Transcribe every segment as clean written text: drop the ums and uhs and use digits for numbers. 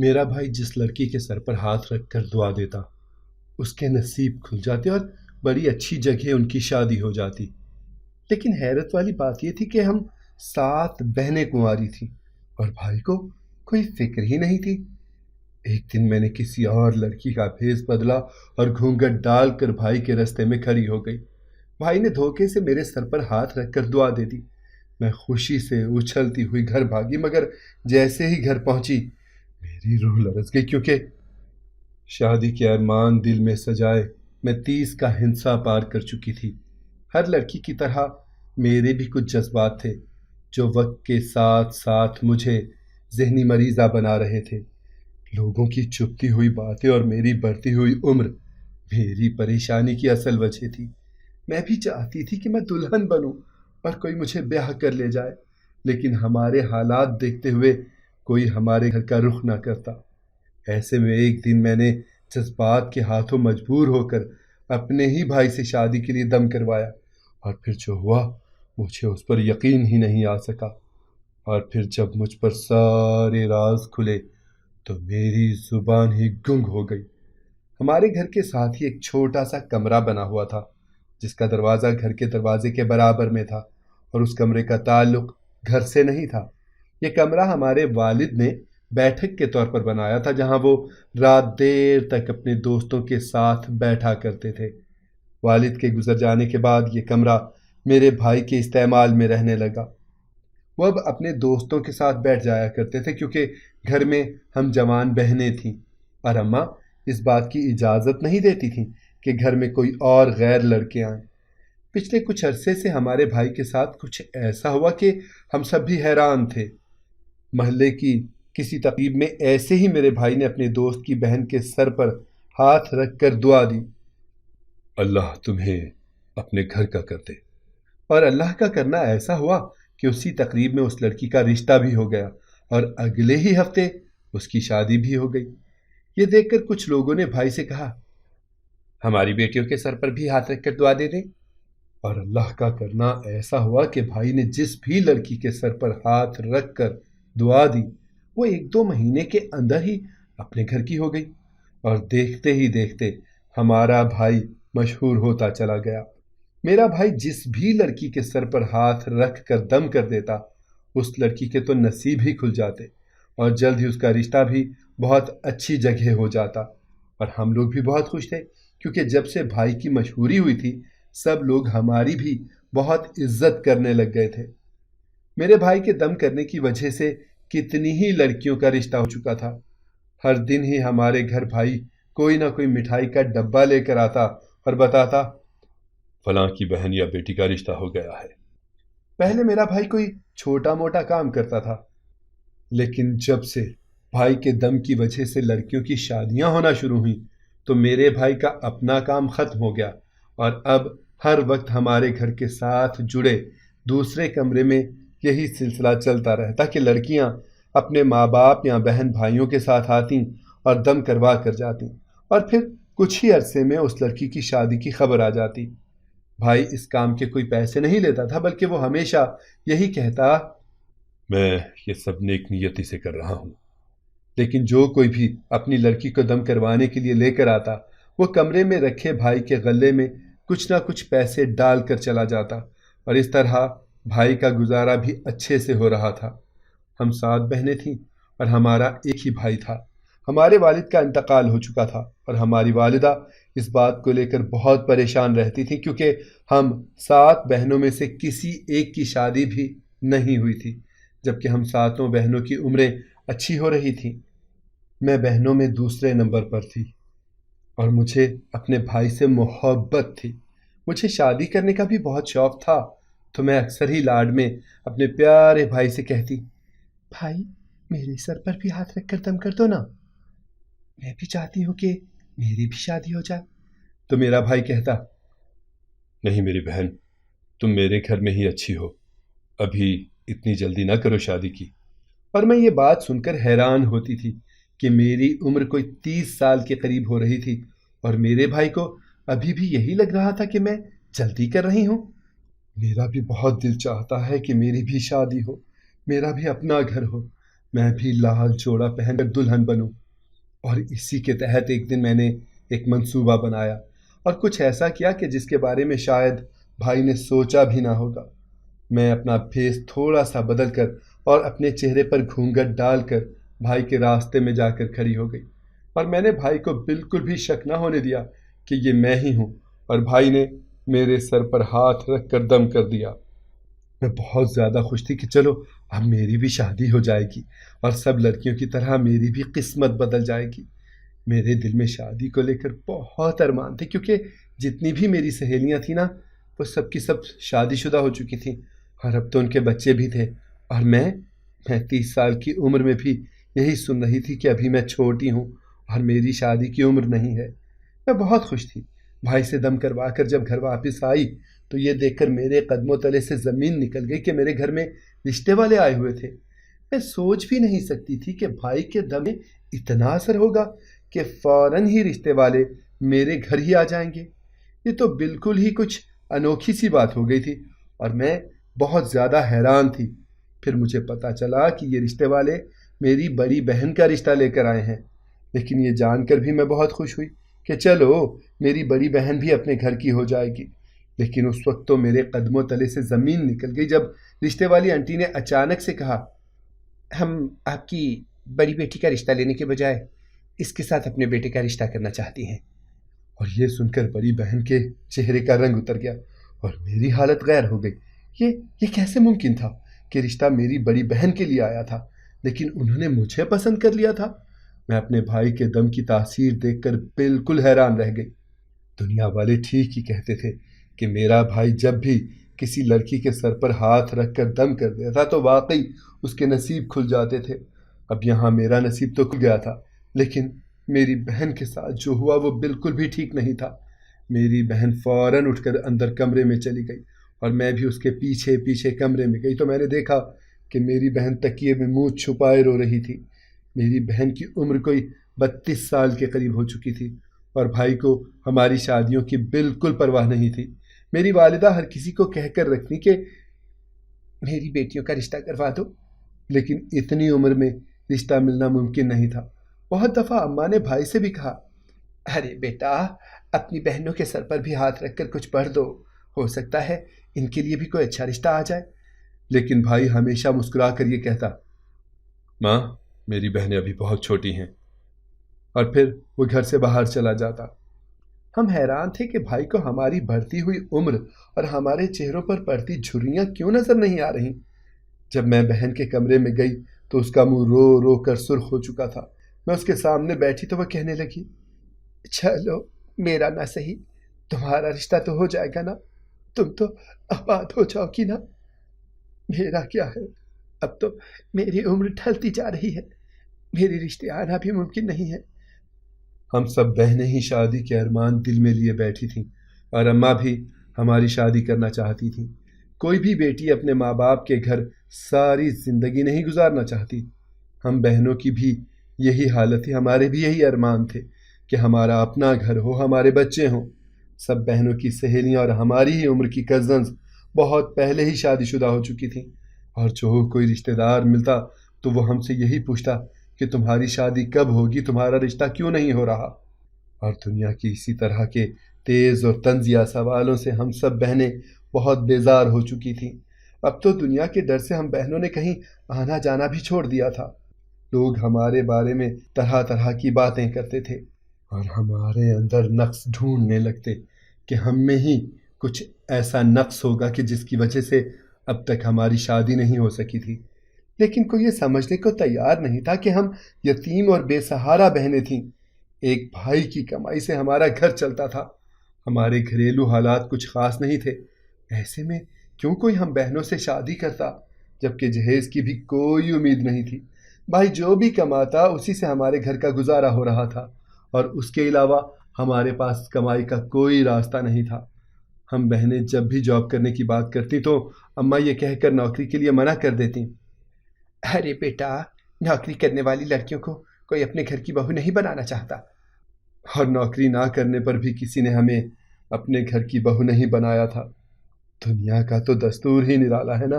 میرا بھائی جس لڑکی کے سر پر ہاتھ رکھ کر دعا دیتا اس کے نصیب کھل جاتے اور بڑی اچھی جگہ ان کی شادی ہو جاتی۔ لیکن حیرت والی بات یہ تھی کہ ہم 7 بہنیں کنواری تھیں اور بھائی کو کوئی فکر ہی نہیں تھی۔ ایک دن میں نے کسی اور لڑکی کا بھیس بدلا اور گھونگھٹ ڈال کر بھائی کے راستے میں کھڑی ہو گئی۔ بھائی نے دھوکے سے میرے سر پر ہاتھ رکھ کر دعا دے دی۔ میں خوشی سے اچھلتی ہوئی گھر بھاگی، مگر جیسے ہی گھر پہنچی میری روح لرز گئی، کیونکہ شادی کے ارمان دل میں سجائے میں 30 کا ہنسا پار کر چکی تھی۔ ہر لڑکی کی طرح میرے بھی کچھ جذبات تھے جو وقت کے ساتھ ساتھ مجھے ذہنی مریضہ بنا رہے تھے۔ لوگوں کی چھپتی ہوئی باتیں اور میری بڑھتی ہوئی عمر میری پریشانی کی اصل وجہ تھی۔ میں بھی چاہتی تھی کہ میں دلہن بنوں اور کوئی مجھے بیاہ کر لے جائے، لیکن ہمارے حالات دیکھتے ہوئے کوئی ہمارے گھر کا رخ نہ کرتا۔ ایسے میں ایک دن میں نے جذبات کے ہاتھوں مجبور ہو کر اپنے ہی بھائی سے شادی کے لیے دم کروایا، اور پھر جو ہوا مجھے اس پر یقین ہی نہیں آ سکا۔ اور پھر جب مجھ پر سارے راز کھلے تو میری زبان ہی گنگ ہو گئی۔ ہمارے گھر کے ساتھ ہی ایک چھوٹا سا کمرہ بنا ہوا تھا جس کا دروازہ گھر کے دروازے کے برابر میں تھا، اور اس کمرے کا تعلق گھر سے نہیں تھا۔ یہ کمرہ ہمارے والد نے بیٹھک کے طور پر بنایا تھا، جہاں وہ رات دیر تک اپنے دوستوں کے ساتھ بیٹھا کرتے تھے۔ والد کے گزر جانے کے بعد یہ کمرہ میرے بھائی کے استعمال میں رہنے لگا۔ وہ اب اپنے دوستوں کے ساتھ بیٹھ جایا کرتے تھے کیونکہ گھر میں ہم جوان بہنیں تھیں، اور اماں اس بات کی اجازت نہیں دیتی تھیں کہ گھر میں کوئی اور غیر لڑکے آئیں۔ پچھلے کچھ عرصے سے ہمارے بھائی کے ساتھ کچھ ایسا ہوا کہ ہم سب بھی حیران تھے۔ محلے کی کسی تقریب میں ایسے ہی میرے بھائی نے اپنے دوست کی بہن کے سر پر ہاتھ رکھ کر دعا دی، اللہ تمہیں اپنے گھر کا کر دے۔ اور اللہ کا کرنا ایسا ہوا کہ اسی تقریب میں اس لڑکی کا رشتہ بھی ہو گیا اور اگلے ہی ہفتے اس کی شادی بھی ہو گئی۔ یہ دیکھ کر کچھ لوگوں نے بھائی سے کہا، ہماری بیٹیوں کے سر پر بھی ہاتھ رکھ کر دعا دے دیں۔ اور اللہ کا کرنا ایسا ہوا کہ بھائی نے جس بھی لڑکی کے سر پر ہاتھ رکھ کر دعا دی وہ 1-2 مہینے کے اندر ہی اپنے گھر کی ہو گئی، اور دیکھتے ہی دیکھتے ہمارا بھائی مشہور ہوتا چلا گیا۔ میرا بھائی جس بھی لڑکی کے سر پر ہاتھ رکھ کر دم کر دیتا اس لڑکی کے تو نصیب ہی کھل جاتے، اور جلد ہی اس کا رشتہ بھی بہت اچھی جگہ ہو جاتا۔ اور ہم لوگ بھی بہت خوش تھے کیونکہ جب سے بھائی کی مشہوری ہوئی تھی سب لوگ ہماری بھی بہت عزت کرنے لگ گئے تھے۔ میرے بھائی کے دم کرنے کی وجہ سے کتنی ہی لڑکیوں کا رشتہ ہو چکا تھا۔ ہر دن ہی ہمارے گھر بھائی کوئی نہ کوئی مٹھائی کا ڈبہ لے کر آتا اور بتاتا، فلاں کی بہن یا بیٹی کا رشتہ ہو گیا ہے۔ پہلے میرا بھائی کوئی چھوٹا موٹا کام کرتا تھا، لیکن جب سے بھائی کے دم کی وجہ سے لڑکیوں کی شادیاں ہونا شروع ہوئیں تو میرے بھائی کا اپنا کام ختم ہو گیا، اور اب ہر وقت ہمارے گھر کے ساتھ جڑے دوسرے کمرے میں یہی سلسلہ چلتا رہتا کہ لڑکیاں اپنے ماں باپ یا بہن بھائیوں کے ساتھ آتیں اور دم کروا کر جاتیں، اور پھر کچھ ہی عرصے میں اس لڑکی کی شادی کی خبر آ جاتی۔ بھائی اس کام کے کوئی پیسے نہیں لیتا تھا، بلکہ وہ ہمیشہ یہی کہتا، میں یہ سب نیک نیتی سے کر رہا ہوں۔ لیکن جو کوئی بھی اپنی لڑکی کو دم کروانے کے لیے لے کر آتا وہ کمرے میں رکھے بھائی کے غلے میں کچھ نہ کچھ پیسے ڈال کر چلا جاتا، اور اس طرح بھائی کا گزارا بھی اچھے سے ہو رہا تھا۔ ہم 7 بہنیں تھیں اور ہمارا ایک ہی بھائی تھا۔ ہمارے والد کا انتقال ہو چکا تھا اور ہماری والدہ اس بات کو لے کر بہت پریشان رہتی تھی کیونکہ ہم 7 بہنوں میں سے کسی ایک کی شادی بھی نہیں ہوئی تھی، جبکہ ہم 7 بہنوں کی عمریں اچھی ہو رہی تھیں۔ میں بہنوں میں دوسرے نمبر پر تھی اور مجھے اپنے بھائی سے محبت تھی۔ مجھے شادی کرنے کا بھی بہت شوق تھا، تو میں اکثر ہی لاڈ میں اپنے پیارے بھائی سے کہتی، بھائی میرے سر پر بھی ہاتھ رکھ کر دم کر دو نا، میں بھی چاہتی ہوں کہ میری بھی شادی ہو جائے۔ تو میرا بھائی کہتا، نہیں میری بہن، تم میرے گھر میں ہی اچھی ہو، ابھی اتنی جلدی نہ کرو شادی کی۔ اور میں یہ بات سن کر حیران ہوتی تھی کہ میری عمر کوئی 30 سال کے قریب ہو رہی تھی اور میرے بھائی کو ابھی بھی یہی لگ رہا تھا کہ میں جلدی کر رہی ہوں۔ میرا بھی بہت دل چاہتا ہے کہ میری بھی شادی ہو، میرا بھی اپنا گھر ہو، میں بھی لال جوڑا پہن کر دلہن بنوں۔ اور اسی کے تحت ایک دن میں نے ایک منصوبہ بنایا اور کچھ ایسا کیا کہ جس کے بارے میں شاید بھائی نے سوچا بھی نہ ہوگا۔ میں اپنا بھیس تھوڑا سا بدل کر اور اپنے چہرے پر گھونگھٹ ڈال کر بھائی کے راستے میں جا کر کھڑی ہو گئی، اور میں نے بھائی کو بالکل بھی شک نہ ہونے دیا کہ یہ میں ہی ہوں، اور بھائی نے میرے سر پر ہاتھ رکھ کر دم کر دیا۔ میں بہت زیادہ خوش تھی کہ چلو اب میری بھی شادی ہو جائے گی اور سب لڑکیوں کی طرح میری بھی قسمت بدل جائے گی۔ میرے دل میں شادی کو لے کر بہت ارمان تھے، کیونکہ جتنی بھی میری سہیلیاں تھیں نا، وہ سب کی سب شادی شدہ ہو چکی تھیں، اور اب تو ان کے بچے بھی تھے، اور میں 30 سال کی عمر میں بھی یہی سن رہی تھی کہ ابھی میں چھوٹی ہوں اور میری شادی کی عمر نہیں ہے۔ میں بہت خوش تھی۔ بھائی سے دم کروا کر جب گھر واپس آئی تو یہ دیکھ کر میرے قدموں تلے سے زمین نکل گئی کہ میرے گھر میں رشتے والے آئے ہوئے تھے۔ میں سوچ بھی نہیں سکتی تھی کہ بھائی کے دم میں اتنا اثر ہوگا کہ فوراً ہی رشتے والے میرے گھر ہی آ جائیں گے۔ یہ تو بالکل ہی کچھ انوکھی سی بات ہو گئی تھی، اور میں بہت زیادہ حیران تھی۔ پھر مجھے پتا چلا کہ یہ رشتے والے میری بڑی بہن کا رشتہ لے کر آئے ہیں، لیکن یہ جان کر بھی میں بہت خوش ہوئی کہ چلو میری بڑی بہن بھی اپنے گھر کی ہو جائے گی۔ لیکن اس وقت تو میرے قدموں تلے سے زمین نکل گئی جب رشتے والی آنٹی نے اچانک سے کہا، ہم آپ کی بڑی بیٹی کا رشتہ لینے کے بجائے اس کے ساتھ اپنے بیٹے کا رشتہ کرنا چاہتی ہیں۔ اور یہ سن کر بڑی بہن کے چہرے کا رنگ اتر گیا اور میری حالت غیر ہو گئی۔ یہ کیسے ممکن تھا کہ رشتہ میری بڑی بہن کے لیے آیا تھا لیکن انہوں نے مجھے پسند کر لیا تھا؟ میں اپنے بھائی کے دم کی تاثیر دیکھ کر بالکل حیران رہ گئی۔ دنیا والے ٹھیک ہی کہتے تھے کہ میرا بھائی جب بھی کسی لڑکی کے سر پر ہاتھ رکھ کر دم کر دیتا تھا تو واقعی اس کے نصیب کھل جاتے تھے۔ اب یہاں میرا نصیب تو کھل گیا تھا، لیکن میری بہن کے ساتھ جو ہوا وہ بالکل بھی ٹھیک نہیں تھا۔ میری بہن فوراً اٹھ کر اندر کمرے میں چلی گئی اور میں بھی اس کے پیچھے پیچھے کمرے میں گئی تو میں نے دیکھا کہ میری بہن تکیے میں منہ چھپائے رو رہی تھی۔ میری بہن کی عمر کوئی 32 سال کے قریب ہو چکی تھی، اور بھائی کو ہماری شادیوں کی بالکل پرواہ نہیں تھی۔ میری والدہ ہر کسی کو کہہ کر رکھتی کہ میری بیٹیوں کا رشتہ کروا دو، لیکن اتنی عمر میں رشتہ ملنا ممکن نہیں تھا۔ بہت دفعہ اماں نے بھائی سے بھی کہا، ارے بیٹا، اپنی بہنوں کے سر پر بھی ہاتھ رکھ کر کچھ پڑھ دو، ہو سکتا ہے ان کے لیے بھی کوئی اچھا رشتہ آ جائے۔ لیکن بھائی ہمیشہ مسکرا کر یہ کہتا، ماں میری بہنیں ابھی بہت چھوٹی ہیں، اور پھر وہ گھر سے باہر چلا جاتا۔ ہم حیران تھے کہ بھائی کو ہماری بڑھتی ہوئی عمر اور ہمارے چہروں پر پڑتی جھریاں کیوں نظر نہیں آ رہی۔ جب میں بہن کے کمرے میں گئی تو اس کا منہ رو رو کر سرخ ہو چکا تھا۔ میں اس کے سامنے بیٹھی تو وہ کہنے لگی، چلو میرا نہ صحیح تمہارا رشتہ تو ہو جائے گا نا، تم تو آباد ہو جاؤ گی نا۔ میرا کیا ہے، اب تو میری عمر ڈھلتی جا رہی ہے، میری رشتے آنا بھی ممکن نہیں ہے۔ ہم سب بہنیں ہی شادی کے ارمان دل میں لیے بیٹھی تھیں، اور اماں بھی ہماری شادی کرنا چاہتی تھیں۔ کوئی بھی بیٹی اپنے ماں باپ کے گھر ساری زندگی نہیں گزارنا چاہتی۔ ہم بہنوں کی بھی یہی حالت تھی، ہمارے بھی یہی ارمان تھے کہ ہمارا اپنا گھر ہو، ہمارے بچے ہوں۔ سب بہنوں کی سہیلیاں اور ہماری ہی عمر کی کزنز بہت پہلے ہی شادی شدہ ہو چکی تھیں، اور جو کوئی رشتہ دار ملتا تو وہ ہم سے یہی پوچھتا کہ تمہاری شادی کب ہوگی، تمہارا رشتہ کیوں نہیں ہو رہا۔ اور دنیا کی اسی طرح کے تیز اور طنزیہ سوالوں سے ہم سب بہنیں بہت بیزار ہو چکی تھیں۔ اب تو دنیا کے ڈر سے ہم بہنوں نے کہیں آنا جانا بھی چھوڑ دیا تھا۔ لوگ ہمارے بارے میں طرح طرح کی باتیں کرتے تھے اور ہمارے اندر نقص ڈھونڈنے لگتے کہ ہم میں ہی کچھ ایسا نقص ہوگا کہ جس کی وجہ سے اب تک ہماری شادی نہیں ہو سکی تھی۔ لیکن کوئی یہ سمجھنے کو تیار نہیں تھا کہ ہم یتیم اور بے سہارا بہنیں تھیں۔ ایک بھائی کی کمائی سے ہمارا گھر چلتا تھا، ہمارے گھریلو حالات کچھ خاص نہیں تھے۔ ایسے میں کیوں کوئی ہم بہنوں سے شادی کرتا، جبکہ جہیز کی بھی کوئی امید نہیں تھی۔ بھائی جو بھی کماتا اسی سے ہمارے گھر کا گزارا ہو رہا تھا، اور اس کے علاوہ ہمارے پاس کمائی کا کوئی راستہ نہیں تھا۔ ہم بہنیں جب بھی جاب کرنے کی بات کرتی تو اماں یہ کہہ کر نوکری کے لیے منع کر دیتی، ارے بیٹا، نوکری کرنے والی لڑکیوں کو کوئی اپنے گھر کی بہو نہیں بنانا چاہتا۔ اور نوکری نہ کرنے پر بھی کسی نے ہمیں اپنے گھر کی بہو نہیں بنایا تھا۔ دنیا کا تو دستور ہی نرالا ہے نا۔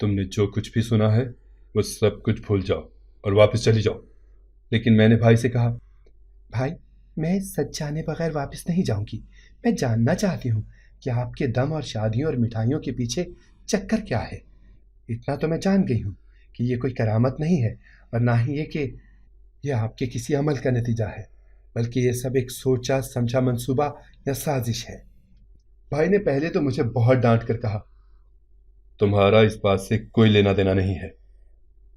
تم نے جو کچھ بھی سنا ہے وہ سب کچھ بھول جاؤ اور واپس چلی جاؤ۔ لیکن میں نے بھائی سے کہا، بھائی میں سچ جانے بغیر واپس نہیں جاؤں گی۔ میں جاننا چاہتی ہوں کہ آپ کے دم اور شادیوں اور مٹھائیوں کے پیچھے چکر کیا ہے۔ اتنا تو میں جان گئی ہوں کہ یہ کوئی کرامت نہیں ہے، اور نہ ہی یہ کہ یہ آپ کے کسی عمل کا نتیجہ ہے، بلکہ یہ سب ایک سوچا سمجھا منصوبہ یا سازش ہے۔ بھائی نے پہلے تو مجھے بہت ڈانٹ کر کہا، تمہارا اس بات سے کوئی لینا دینا نہیں ہے۔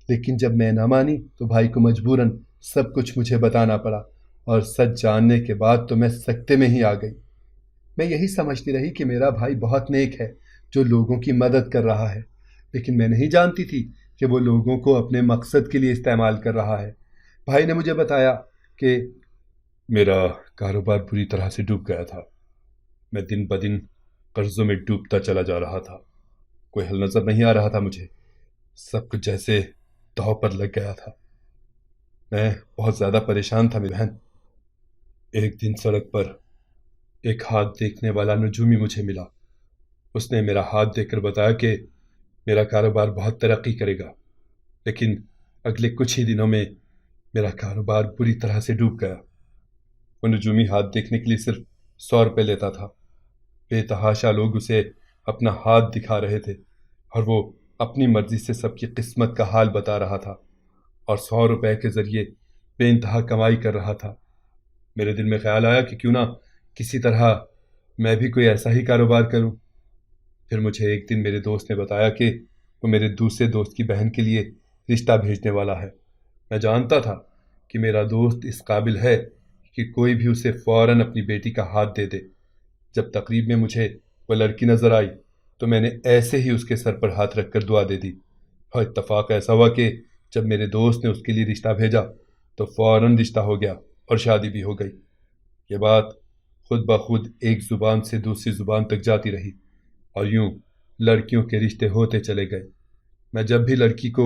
لیکن جب میں نہ مانی تو بھائی کو مجبوراً سب کچھ مجھے بتانا پڑا، اور سچ جاننے کے بعد تو میں سکتے میں ہی آ گئی۔ میں یہی سمجھتی رہی کہ میرا بھائی بہت نیک ہے جو لوگوں کی مدد کر رہا ہے، لیکن میں نہیں جانتی تھی کہ وہ لوگوں کو اپنے مقصد کے لیے استعمال کر رہا ہے۔ بھائی نے مجھے بتایا کہ میرا کاروبار بری طرح سے ڈوب گیا تھا۔ میں دن بدن قرضوں میں ڈوبتا چلا جا رہا تھا۔ کوئی حل نظر نہیں آ رہا تھا مجھے۔ سب کچھ جیسے داؤ پر لگ گیا تھا۔ میں بہت زیادہ پریشان تھا میری بہن۔ ایک دن سڑک پر ایک ہاتھ دیکھنے والا نجومی مجھے ملا۔ اس نے میرا ہاتھ دیکھ کر بتایا کہ میرا کاروبار بہت ترقی کرے گا، لیکن اگلے کچھ ہی دنوں میں میرا کاروبار بری طرح سے ڈوب گیا۔ وہ نجومی ہاتھ دیکھنے کے لیے صرف 100 روپے لیتا تھا۔ بے تحاشا لوگ اسے اپنا ہاتھ دکھا رہے تھے، اور وہ اپنی مرضی سے سب کی قسمت کا حال بتا رہا تھا، اور 100 روپے کے ذریعے بے انتہا کمائی کر رہا تھا۔ میرے دل میں خیال آیا کہ کیوں نہ کسی طرح میں بھی کوئی ایسا ہی کاروبار کروں۔ پھر مجھے ایک دن میرے دوست نے بتایا کہ وہ میرے دوسرے دوست کی بہن کے لیے رشتہ بھیجنے والا ہے۔ میں جانتا تھا کہ میرا دوست اس قابل ہے کہ کوئی بھی اسے فوراً اپنی بیٹی کا ہاتھ دے دے۔ جب تقریب میں مجھے وہ لڑکی نظر آئی تو میں نے ایسے ہی اس کے سر پر ہاتھ رکھ کر دعا دے دی، اور اتفاق ایسا ہوا کہ جب میرے دوست نے اس کے لیے رشتہ بھیجا تو فوراً رشتہ ہو گیا اور شادی بھی ہو گئی۔ یہ بات خود بخود ایک زبان سے دوسری زبان تک جاتی رہی، اور یوں لڑکیوں کے رشتے ہوتے چلے گئے۔ میں جب بھی لڑکی کو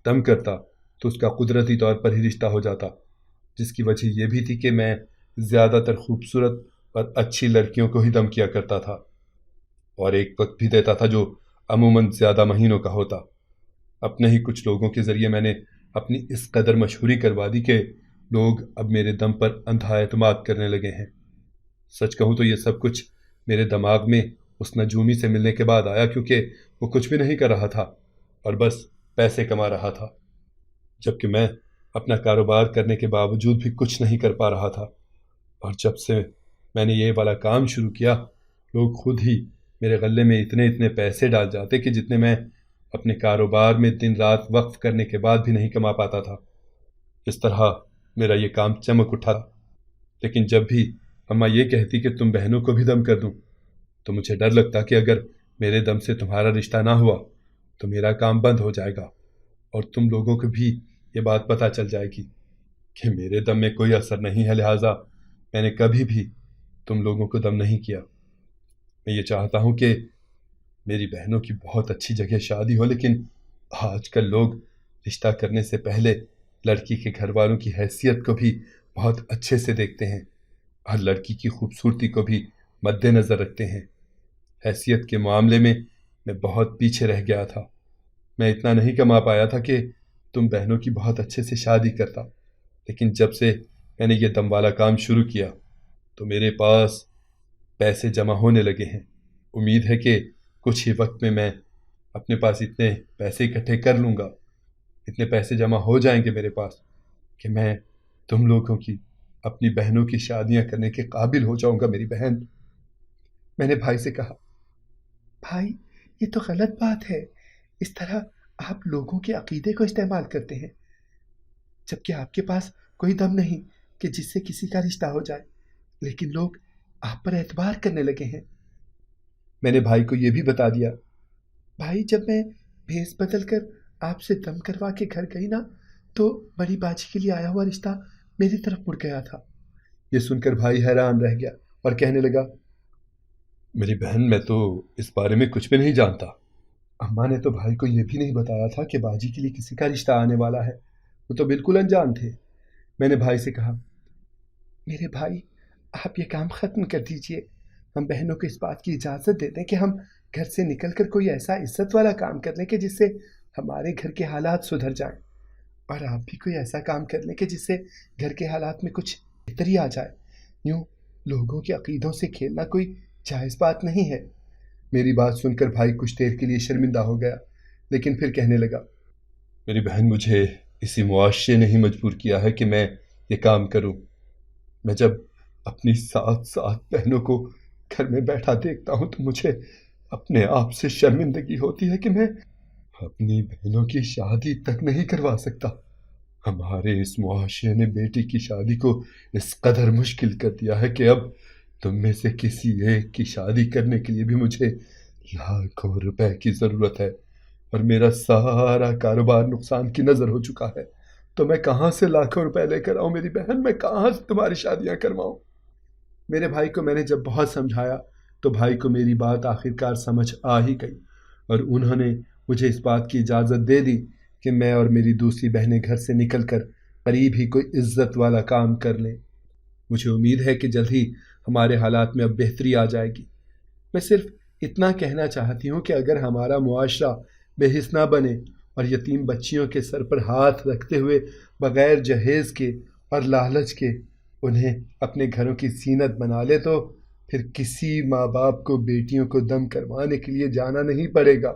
دم کرتا تو اس کا قدرتی طور پر ہی رشتہ ہو جاتا، جس کی وجہ یہ بھی تھی کہ میں زیادہ تر خوبصورت اور اچھی لڑکیوں کو ہی دم کیا کرتا تھا، اور ایک وقت بھی دیتا تھا جو عموماً زیادہ مہینوں کا ہوتا۔ اپنے ہی کچھ لوگوں کے ذریعے میں نے اپنی اس قدر مشہوری کروا دی کہ لوگ اب میرے دم پر اندھا اعتماد کرنے لگے ہیں۔ سچ کہوں تو یہ سب کچھ میرے دماغ میں اس نجومی سے ملنے کے بعد آیا، کیونکہ وہ کچھ بھی نہیں کر رہا تھا اور بس پیسے کما رہا تھا، جبکہ میں اپنا کاروبار کرنے کے باوجود بھی کچھ نہیں کر پا رہا تھا۔ اور جب سے میں نے یہ والا کام شروع کیا، لوگ خود ہی میرے غلے میں اتنے پیسے ڈال جاتے کہ جتنے میں اپنے کاروبار میں دن رات وقف کرنے کے بعد بھی نہیں کما پاتا تھا۔ اس طرح میرا یہ کام چمک اٹھا۔ لیکن جب بھی اماں یہ کہتی کہ تم بہنوں کو بھی دم کر دوں، تو مجھے ڈر لگتا کہ اگر میرے دم سے تمہارا رشتہ نہ ہوا تو میرا کام بند ہو جائے گا، اور تم لوگوں کو بھی یہ بات پتہ چل جائے گی کہ میرے دم میں کوئی اثر نہیں ہے، لہٰذا میں نے کبھی بھی تم لوگوں کو دم نہیں کیا۔ میں یہ چاہتا ہوں کہ میری بہنوں کی بہت اچھی جگہ شادی ہو، لیکن آج کل لوگ رشتہ کرنے سے پہلے لڑکی کے گھر والوں کی حیثیت کو بھی بہت اچھے سے دیکھتے ہیں، اور لڑکی کی خوبصورتی کو بھی مد نظر رکھتے ہیں۔ حیثیت کے معاملے میں بہت پیچھے رہ گیا تھا۔ میں اتنا نہیں کما پایا تھا کہ تم بہنوں کی بہت اچھے سے شادی کرتا، لیکن جب سے میں نے یہ دم والا کام شروع کیا تو میرے پاس پیسے جمع ہونے لگے ہیں۔ امید ہے کہ کچھ ہی وقت میں اپنے پاس اتنے پیسے اکٹھے کر لوں گا، اتنے پیسے جمع ہو جائیں گے میرے پاس کہ میں تم لوگوں کی، اپنی بہنوں کی شادیاں کرنے کے قابل ہو جاؤں گا۔ میری بہن، میں نے بھائی سے کہا، بھائی یہ تو غلط بات ہے، اس طرح آپ لوگوں کے عقیدے کو استعمال کرتے ہیں، جبکہ آپ کے پاس کوئی دم نہیں کہ جس سے کسی کا رشتہ ہو جائے، لیکن لوگ آپ پر اعتبار کرنے لگے ہیں۔ میں نے بھائی کو یہ بھی بتا دیا، بھائی جب میں بھیس بدل کر آپ سے دم کروا کے گھر گئی نا تو بڑی باجی کے لیے آیا ہوا رشتہ میری طرف مڑ گیا تھا۔ یہ سن کر بھائی حیران رہ گیا اور کہنے لگا، میری بہن میں تو اس بارے میں کچھ بھی نہیں جانتا۔ اماں نے تو بھائی کو یہ بھی نہیں بتایا تھا کہ باجی کے لیے کسی کا رشتہ آنے والا ہے، وہ تو بالکل انجان تھے۔ میں نے بھائی سے کہا، میرے بھائی آپ یہ کام ختم کر دیجئے، ہم بہنوں کو اس بات کی اجازت دے دیں کہ ہم گھر سے نکل کر کوئی ایسا عزت والا کام کر لیں کہ جس سے ہمارے گھر کے حالات سدھر جائیں، اور آپ بھی کوئی ایسا کام کر لیں کہ جس سے گھر کے حالات میں کچھ بہتری آ جائے۔ یوں لوگوں کے عقیدوں سے کھیلنا کوئی جائز بات نہیں ہے۔ میری بات سن کر بھائی کچھ دیر کے لیے شرمندہ ہو گیا، لیکن پھر کہنے لگا، میری بہن مجھے اسی معاشرے نے ہی مجبور کیا ہے کہ میں یہ کام کروں۔ میں جب اپنی 7 بہنوں کو گھر میں بیٹھا دیکھتا ہوں تو مجھے اپنے آپ سے شرمندگی ہوتی ہے کہ میں اپنی بہنوں کی شادی تک نہیں کروا سکتا۔ ہمارے اس معاشرے نے بیٹی کی شادی کو اس قدر مشکل کر دیا ہے کہ اب تم میں سے کسی ایک کی شادی کرنے کے لیے بھی مجھے لاکھوں روپے کی ضرورت ہے، اور میرا سارا کاروبار نقصان کی نظر ہو چکا ہے۔ تو میں کہاں سے لاکھوں روپے لے کر آؤں میری بہن؟ میں کہاں سے تمہاری شادیاں کرواؤں؟ میرے بھائی کو میں نے جب بہت سمجھایا تو بھائی کو میری بات آخرکار سمجھ آ ہی گئی، اور انہوں نے مجھے اس بات کی اجازت دے دی کہ میں اور میری دوسری بہنیں گھر سے نکل کر قریب ہی کوئی عزت والا کام کر لیں۔ مجھے امید ہے کہ جلد ہی ہمارے حالات میں اب بہتری آ جائے گی۔ میں صرف اتنا کہنا چاہتی ہوں کہ اگر ہمارا معاشرہ بے حس نہ بنے اور یتیم بچیوں کے سر پر ہاتھ رکھتے ہوئے بغیر جہیز کے اور لالچ کے انہیں اپنے گھروں کی زینت بنا لے، تو پھر کسی ماں باپ کو بیٹیوں کو دم کروانے کے لیے جانا نہیں پڑے گا۔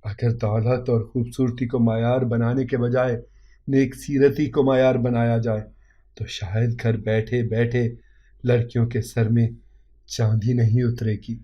اگر دولت اور خوبصورتی کو معیار بنانے کے بجائے نیک سیرتی کو معیار بنایا جائے تو شاید گھر بیٹھے بیٹھے لڑکیوں کے سر میں چاندی نہیں اترے گی۔